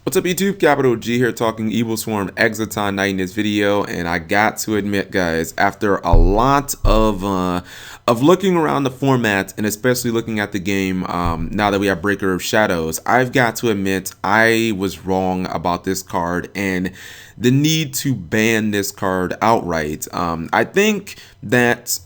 What's up YouTube, Capital G here talking Evil Swarm Exciton Knight in this video, and I got to admit guys, after a lot of looking around the format and especially looking at the game now that we have Breaker of Shadows, I've got to admit I was wrong about this card and the need to ban this card outright. I think that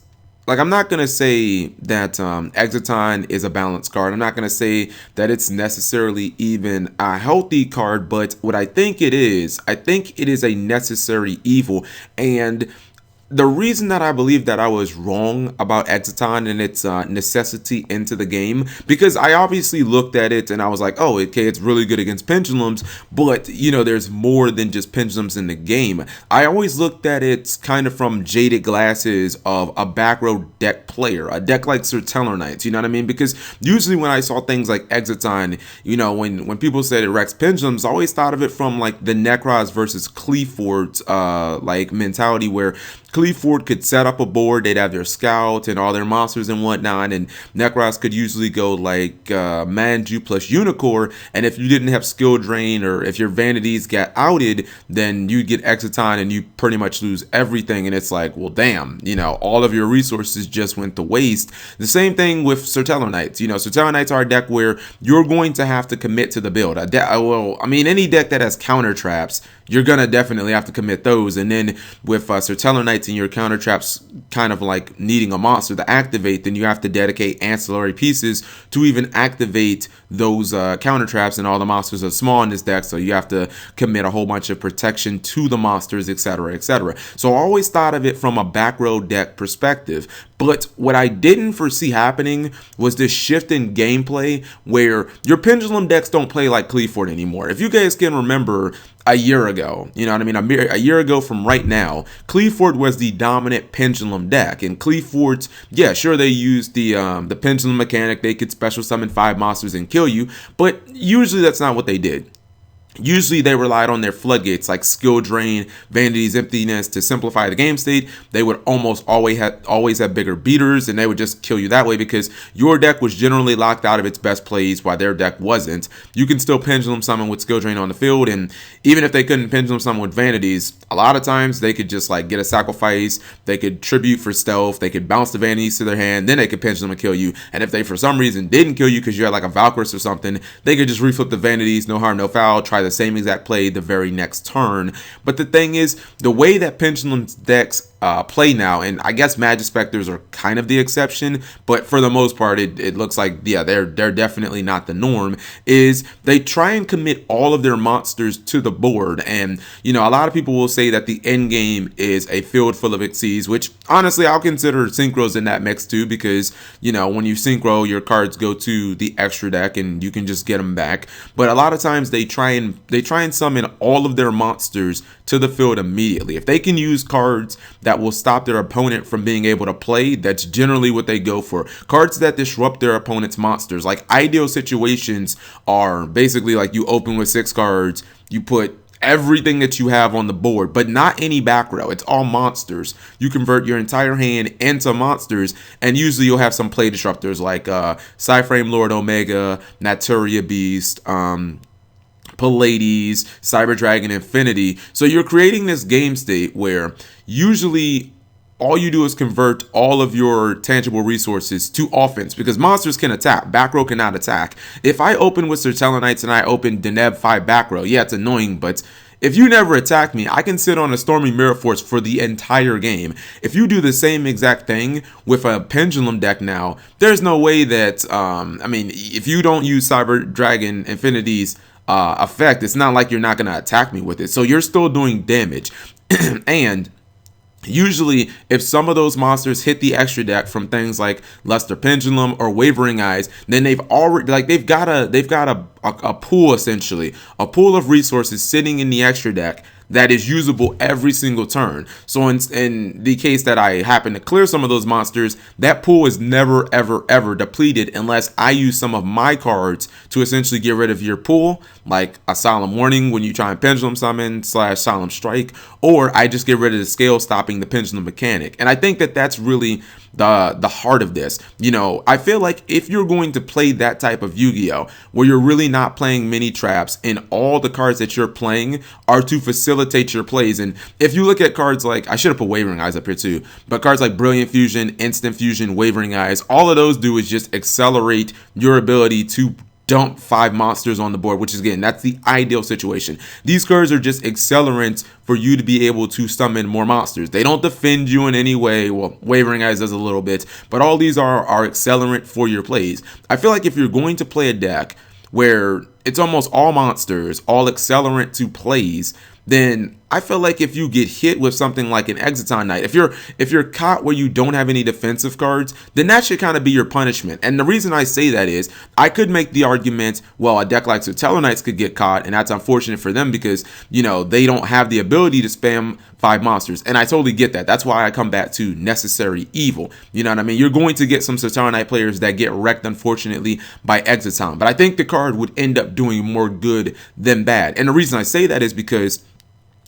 I'm not going to say that Exciton is a balanced card. I'm not going to say that it's necessarily even a healthy card, but what I think it is a necessary evil. And the reason that I believe that I was wrong about Exciton and its necessity into the game, because I obviously looked at it and I was like, oh, okay, it's really good against pendulums, but you know, there's more than just pendulums in the game. I always looked at it kind of from jaded glasses of a back row deck player, a deck like Exciton Knight, you know what I mean? Because usually when I saw things like Exciton, you know, when people said it wrecks pendulums, I always thought of it from like the Necros versus Cleaford's like mentality, where Cleaford could set up a board, they'd have their scout and all their monsters and whatnot, and Necros could usually go like Manju plus Unicorn, and if you didn't have skill drain or if your vanities got outed, then you'd get Exciton and you pretty much lose everything, and it's like, well damn, you know, all of your resources just went to waste. The same thing with Exciton Knights. You know, Exciton Knights are a deck where you're going to have to commit to the build. Well, I mean, any deck that has counter traps, you're gonna definitely have to commit those, and then with Exciton Knights and your counter traps kind of like needing a monster to activate, then you have to dedicate ancillary pieces to even activate those counter traps, and all the monsters are small in this deck, so you have to commit a whole bunch of protection to the monsters, etc, etc. So I always thought of it from a back row deck perspective. But what I didn't foresee happening was this shift in gameplay where your pendulum decks don't play like Cleaford anymore. If you guys can remember a year ago, you know what I mean, a year ago from right now, Cleaford was the dominant pendulum deck, and Cleaford's, yeah, sure, they used the pendulum mechanic. They could special summon 5 monsters and kill you, but usually that's not what they did. Usually they relied on their floodgates like skill drain, vanity's emptiness to simplify the game state. They would almost always have bigger beaters, and they would just kill you that way because your deck was generally locked out of its best plays while their deck wasn't. You can still pendulum summon with skill drain on the field, and even if they couldn't pendulum summon with vanities, a lot of times they could just like get a sacrifice, they could tribute for stealth, they could bounce the vanities to their hand, then they could pendulum and kill you. And if they for some reason didn't kill you because you had like a Valkyrie or something, they could just reflip the vanities, no harm, no foul, try the same exact play the very next turn. But the thing is, the way that pendulum decks play now, and I guess Magic Specters are kind of the exception, but for the most part it looks like, yeah, they're definitely not the norm, is they try and commit all of their monsters to the board. And you know, a lot of people will say that the end game is a field full of Xyzs, which honestly I'll consider synchros in that mix too, because you know, when you synchro, your cards go to the extra deck and you can just get them back. But a lot of times they try and summon all of their monsters to the field immediately. If they can use cards that will stop their opponent from being able to play, that's generally what they go for. Cards that disrupt their opponent's monsters. Like ideal situations are basically like you open with 6 cards, you put everything that you have on the board, but not any back row. It's all monsters. You convert your entire hand into monsters, and usually you'll have some play disruptors like Psyframe Lord Omega, Naturia Beast, Pallades, Cyber Dragon Infinity. So you're creating this game state where usually all you do is convert all of your tangible resources to offense, because monsters can attack, back row cannot attack. If I open with Exciton Knights and I open Deneb 5 back row, yeah, it's annoying, but if you never attack me, I can sit on a Stormy Mirror Force for the entire game. If you do the same exact thing with a pendulum deck now, there's no way that, I mean, if you don't use Cyber Dragon Infinity's effect, it's not like you're not going to attack me with it. So you're still doing damage. And usually, if some of those monsters hit the extra deck from things like Luster Pendulum or Wavering Eyes, then they've got a pool, essentially, a pool of resources sitting in the extra deck that is usable every single turn. So in the case that I happen to clear some of those monsters, that pool is never, ever, ever depleted unless I use some of my cards to essentially get rid of your pool, like a Solemn Warning when you try and pendulum summon / Solemn Strike, or I just get rid of the scale, stopping the pendulum mechanic. And I think that that's really the heart of this. I feel like if you're going to play that type of Yu-Gi-Oh, where you're really not playing mini traps and all the cards that you're playing are to facilitate your plays. And if you look at cards like, I should have put Wavering Eyes up here too, but cards like Brilliant Fusion, Instant Fusion, Wavering Eyes, all of those do is just accelerate your ability to dump 5 monsters on the board, which is, again, that's the ideal situation. These cards are just accelerants for you to be able to summon more monsters. They don't defend you in any way. Well, Wavering Eyes does a little bit, but all these are accelerant for your plays. I feel like if you're going to play a deck where it's almost all monsters, all accelerant to plays, then I feel like if you get hit with something like an Exciton Knight, if you're caught where you don't have any defensive cards, then that should kind of be your punishment. And the reason I say that is I could make the argument, well, a deck like Exciton Knights could get caught, and that's unfortunate for them because, they don't have the ability to spam 5 monsters. And I totally get that. That's why I come back to necessary evil. You know what I mean? You're going to get some Exciton Knight players that get wrecked, unfortunately, by Exciton. But I think the card would end up doing more good than bad. And the reason I say that is because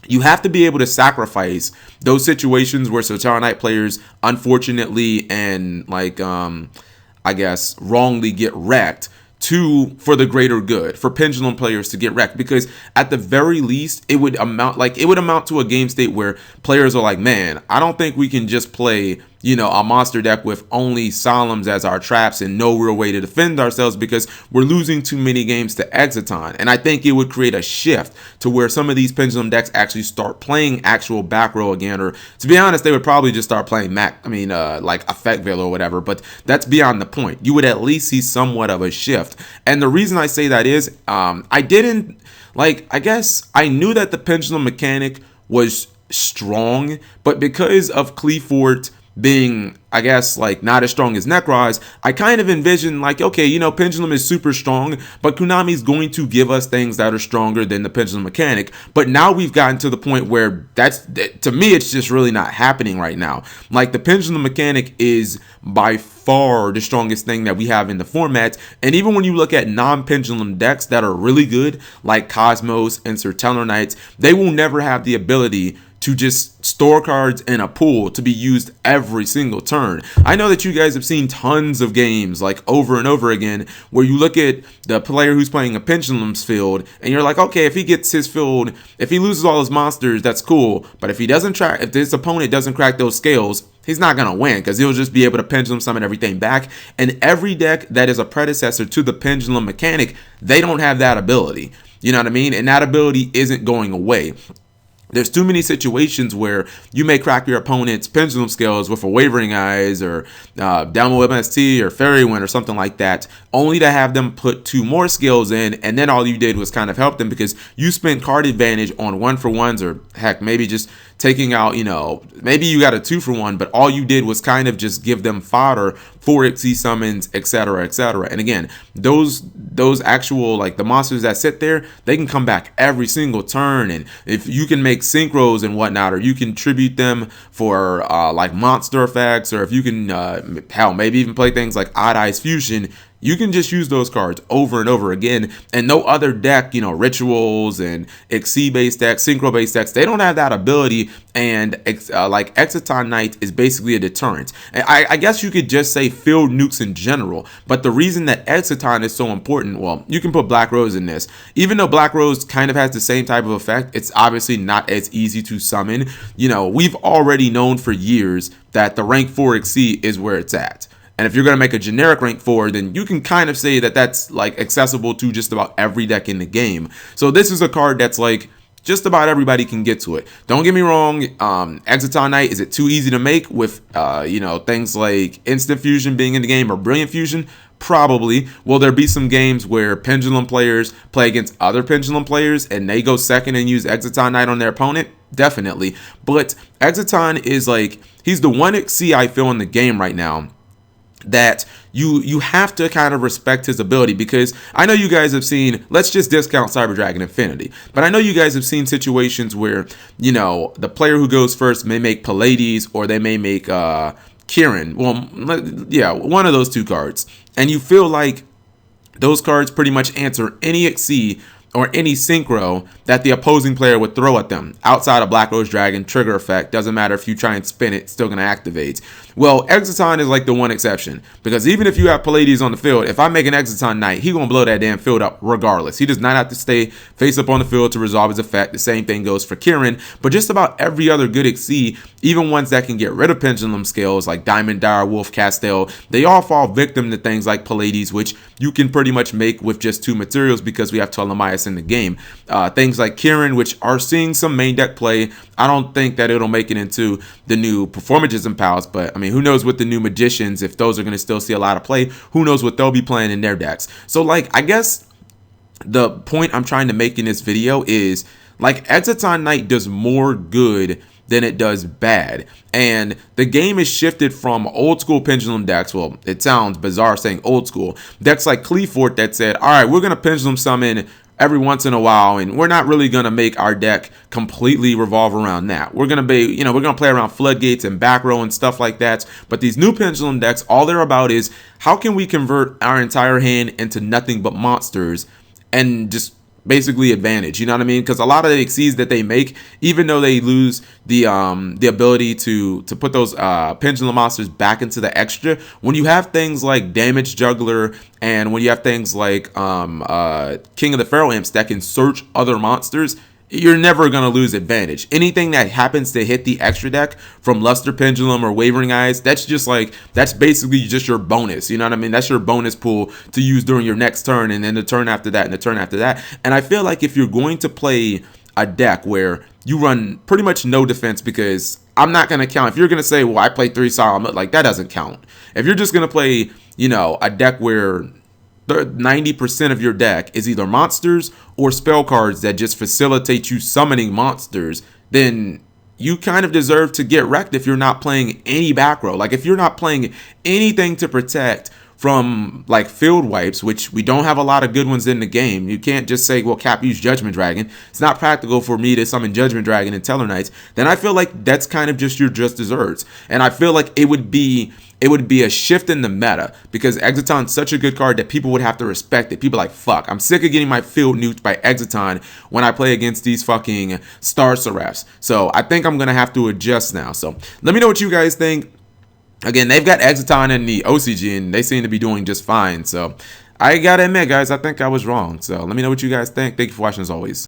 you have to be able to sacrifice those situations where Exciton Knight players, unfortunately and I guess wrongly get wrecked, for the greater good, for pendulum players to get wrecked, because at the very least it would amount to a game state where players are like, man, I don't think we can just play a monster deck with only Solemns as our traps and no real way to defend ourselves because we're losing too many games to Exciton. And I think it would create a shift to where some of these pendulum decks actually start playing actual back row again, or to be honest, they would probably just start playing like Effect Veil or whatever, but that's beyond the point. You would at least see somewhat of a shift. And the reason I say that is, I guess I knew that the pendulum mechanic was strong, but because of Cleafort being, I guess, not as strong as Necroz, I kind of envisioned okay, Pendulum is super strong, but Konami's going to give us things that are stronger than the Pendulum mechanic. But now we've gotten to the point where to me, it's just really not happening right now. The Pendulum mechanic is by far the strongest thing that we have in the format. And even when you look at non-Pendulum decks that are really good, like Cosmos and Exciton Knights, they will never have the ability to just store cards in a pool to be used every single turn. I know that you guys have seen tons of games over and over again where you look at the player who's playing a Pendulum's field and you're like, okay, if he gets his field, if he loses all his monsters, that's cool. But if this opponent doesn't crack those scales, he's not going to win because he'll just be able to Pendulum summon everything back. And every deck that is a predecessor to the Pendulum mechanic, they don't have that ability. You know what I mean? And that ability isn't going away. There's too many situations where you may crack your opponent's pendulum scales with a Wavering Eyes or Download MST or Fairy Wind or something like that, only to have them put 2 more scales in, and then all you did was kind of help them because you spent card advantage on 1-for-1s, or heck, maybe just taking out, maybe you got a 2-for-1, but all you did was kind of just give them fodder for XC summons, etc., etc. And again, those actual, the monsters that sit there, they can come back every single turn. And if you can make synchros and whatnot, or you can tribute them for monster effects, or if you can maybe even play things like Odd Eyes Fusion, you can just use those cards over and over again. And no other deck, rituals and XC based decks, synchro based decks, they don't have that ability. And Exciton Knight is basically a deterrent. And I guess you could just say field nukes in general. But the reason that Exciton is so important, well, you can put Black Rose in this. Even though Black Rose kind of has the same type of effect, it's obviously not as easy to summon. We've already known for years that the rank 4 XC is where it's at. And if you're going to make a generic rank 4, then you can kind of say that that's accessible to just about every deck in the game. So this is a card that's just about everybody can get to it. Don't get me wrong, Exciton Knight, is it too easy to make with things like Instant Fusion being in the game or Brilliant Fusion? Probably. Will there be some games where Pendulum players play against other Pendulum players and they go second and use Exciton Knight on their opponent? Definitely. But Exciton is he's the one XC I feel in the game right now that you have to kind of respect his ability, because I know you guys have seen, let's just discount Cyber Dragon Infinity, but I know you guys have seen situations where, the player who goes first may make Pallades or they may make Kieran. Well, yeah, one of those 2 cards. And you feel like those cards pretty much answer any XC or any synchro that the opposing player would throw at them outside of Black Rose Dragon trigger effect. Doesn't matter if you try and spin it, it's still going to activate. Well, Exciton is like the one exception, because even if you have Pallades on the field, if I make an Exciton Knight, he going to blow that damn field up regardless. He does not have to stay face up on the field to resolve his effect. The same thing goes for Kieran, but just about every other good Exceed, even ones that can get rid of pendulum scales like Diamond, Dire, Wolf, Castell, they all fall victim to things like Pallades, which you can pretty much make with just 2 materials because we have Ptolemaeus in the game. Things like Kieran, which are seeing some main deck play. I don't think that it'll make it into the new Performagism pals, but I mean, who knows with the new Magicians, if those are going to still see a lot of play, who knows what they'll be playing in their decks. So like, I guess the point I'm trying to make in this video is like Exciton Knight does more good than it does bad, and the game is shifted from old school pendulum decks. Well, it sounds bizarre saying old school decks like Cleefort that said, all right, we're gonna pendulum summon every once in a while, and we're not really gonna make our deck completely revolve around that. We're gonna be, we're gonna play around floodgates and back row and stuff like that. But these new pendulum decks, all they're about is how can we convert our entire hand into nothing but monsters and just basically advantage, you know what I mean? Because a lot of the exceeds that they make, even though they lose the ability to put those pendulum monsters back into the extra, when you have things like Damage Juggler and when you have things like King of the Pharaoh Imps that can search other monsters, you're never going to lose advantage. Anything that happens to hit the extra deck from Luster Pendulum or Wavering Eyes, that's just like, that's basically just your bonus. You know what I mean? That's your bonus pool to use during your next turn, and then the turn after that, and the turn after that. And I feel like if you're going to play a deck where you run pretty much no defense, because I'm not going to count. If you're going to say, well, I play 3 Solomon, like that doesn't count. If you're just going to play, a deck where 90% of your deck is either monsters or spell cards that just facilitate you summoning monsters, then you kind of deserve to get wrecked if you're not playing any back row. Like if you're not playing anything to protect from like field wipes, which we don't have a lot of good ones in the game. You can't just say, well, Cap, use Judgment Dragon. It's not practical for me to summon Judgment Dragon and Teller Knights. Then I feel like that's kind of just your just desserts. And I feel like it would be a shift in the meta, because Exciton's such a good card that people would have to respect it. People are like, fuck, I'm sick of getting my field nuked by Exciton when I play against these fucking Star Seraphs. So I think I'm going to have to adjust now. So let me know what you guys think. Again, they've got Exciton in the OCG, and they seem to be doing just fine. So I got to admit, guys, I think I was wrong. So let me know what you guys think. Thank you for watching as always.